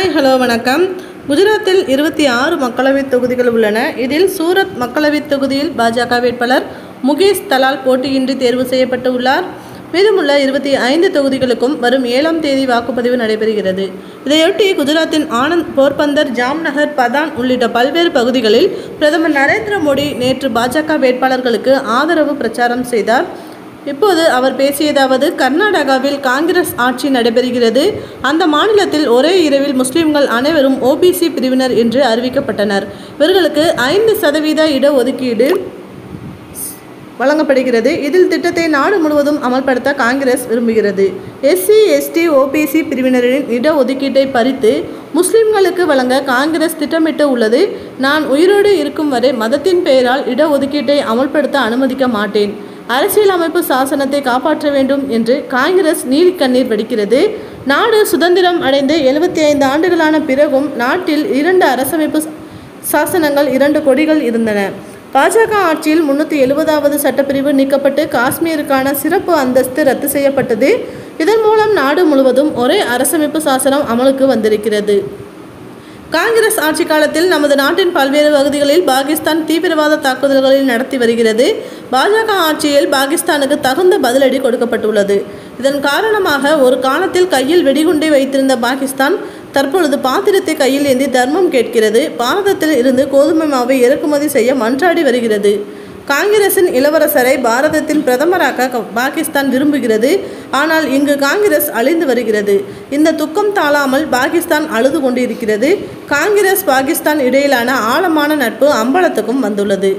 Hi hello வணக்கம். குஜராத்தில் 26 மக்களவைத் தொகுதிகள் உள்ளன. இதில் சூரத் மக்களவைத் தொகுதியில் பாஜக வேட்பாளர் முகேஷ் தலால் போட்டியின்றி தேர்வு செய்யப்பட்டு உள்ளார். மீதமுள்ள 25 தொகுதிகளுக்கும் வரும் 7ஆம் தேதி வாக்குப்பதிவு நடைபெறுகிறது. இதையொட்டி குஜராத்தின் ஆனந்த், போர்பந்தர், ஜாம்நகர், பதான் உள்ளிட்ட பல்வேறு பகுதிகளில் பிரதமர் நரேந்திர மோடி நேற்று பாஜக வேட்பாளர்களுக்கு ஆதரவு பிரச்சாரம் செய்தார். இப்போது அவர் பேசியதாவது: கர்நாடகாவில் காங்கிரஸ் ஆட்சி நடைபெறுகிறது. அந்த மாநிலத்தில் ஒரே இரவில் முஸ்லிம்கள் அனைவரும் ஓபிசி பிரிவினர் என்று அறிவிக்கப்பட்டனர். இவர்களுக்கு 5% இடஒதுக்கீடு வழங்கப்படுகிறது. இதில் திட்டத்தை நாடு முழுவதும் அமல்படுத்த காங்கிரஸ் விரும்புகிறது. எஸ்சி, எஸ்டி, ஓபிசி பிரிவினரின் இடஒதுக்கீட்டை பறித்து முஸ்லிம்களுக்கு வழங்க காங்கிரஸ் திட்டமிட்டு உள்ளது. நான் உயிரோடு இருக்கும் வரை மதத்தின் பெயரால் இடஒதுக்கீட்டை அமல்படுத்த அனுமதிக்க மாட்டேன். அரசியலமைப்பு சாசனத்தை காப்பாற்ற வேண்டும் என்று காங்கிரஸ் நீலிக்கண்ணீர் வடிக்கிறது. நாடு சுதந்திரம் அடைந்து 75 ஆண்டுகளான பிறகும் நாட்டில் 2 அரசமைப்பு சாசனங்கள், 2 கொடிகள் இருந்தன. பாஜக ஆட்சியில் 370வது சட்டப்பிரிவு நீக்கப்பட்டு காஷ்மீருக்கான சிறப்பு அந்தஸ்து ரத்து செய்யப்பட்டது. இதன் மூலம் நாடு முழுவதும் ஒரே அரசமைப்பு சாசனம் அமலுக்கு வந்திருக்கிறது. காங்கிரஸ் ஆட்சி காலத்தில் நமது நாட்டின் பல்வேறு பகுதிகளில் பாகிஸ்தான் தீவிரவாத தாக்குதல்களை நடத்தி வருகிறது. பாஜக ஆட்சியில் பாகிஸ்தானுக்கு தகுந்த பதிலடி கொடுக்கப்பட்டுள்ளது. இதன் காரணமாக ஒரு காலத்தில் கையில் வெடிகுண்டை வைத்திருந்த பாகிஸ்தான் தற்பொழுது பாத்திரத்தை கையில் ஏந்தி தர்மம் கேட்கிறது. பாரதத்தில் இருந்து கோதுமை மாவை இறக்குமதி செய்ய மன்றாடி வருகிறது. காங்கிரசின் இளவரசரை பாரதத்தின் பிரதமராக்க பாகிஸ்தான் விரும்புகிறது. ஆனால் இங்கு காங்கிரஸ் அழிந்து வருகிறது. இந்த துக்கம் தாழாமல் பாகிஸ்தான் அழுது கொண்டிருக்கிறது. காங்கிரஸ் பாகிஸ்தான் இடையிலான ஆழமான நட்பு அம்பலத்துக்கும் வந்துள்ளது.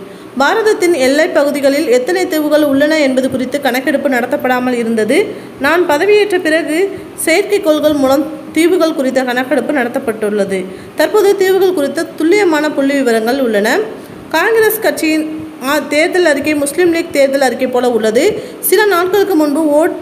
பாரதத்தின் எல்லை பகுதிகளில் எத்தனை தீவுகள் உள்ளன என்பது குறித்து கணக்கெடுப்பு நடத்தப்படாமல் இருந்தது. நான் பதவியேற்ற பிறகு செயற்கைக்கோள்கள் மூலம் தீவுகள் குறித்த கணக்கெடுப்பு நடத்தப்பட்டுள்ளது. தற்போது தீவுகள் குறித்த துல்லியமான புள்ளி விவரங்கள் உள்ளன. காங்கிரஸ் கட்சியின் தேர்தல் அறிக்கை முஸ்லீம் லீக் தேர்தல் அறிக்கை போல உள்ளது. சில நாட்களுக்கு முன்பு ஓட்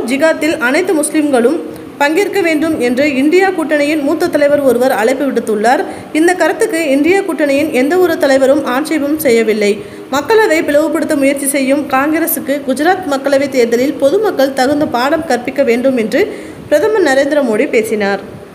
ஜிகாத்தில் அனைத்து முஸ்லிம்களும் பங்கேற்க வேண்டும் என்று இந்தியா கூட்டணியின் மூத்த தலைவர் ஒருவர் அழைப்பு விடுத்துள்ளார். இந்த கருத்துக்கு இந்தியா கூட்டணியின் எந்த ஒரு தலைவரும் ஆட்சேபம் செய்யவில்லை. மக்களவை பிளவுபடுத்த முயற்சி செய்யும் காங்கிரசுக்கு குஜராத் மக்களவை தேர்தலில் பொதுமக்கள் தகுந்த பாடம் கற்பிக்க வேண்டும் என்று பிரதமர் நரேந்திர மோடி பேசினார்.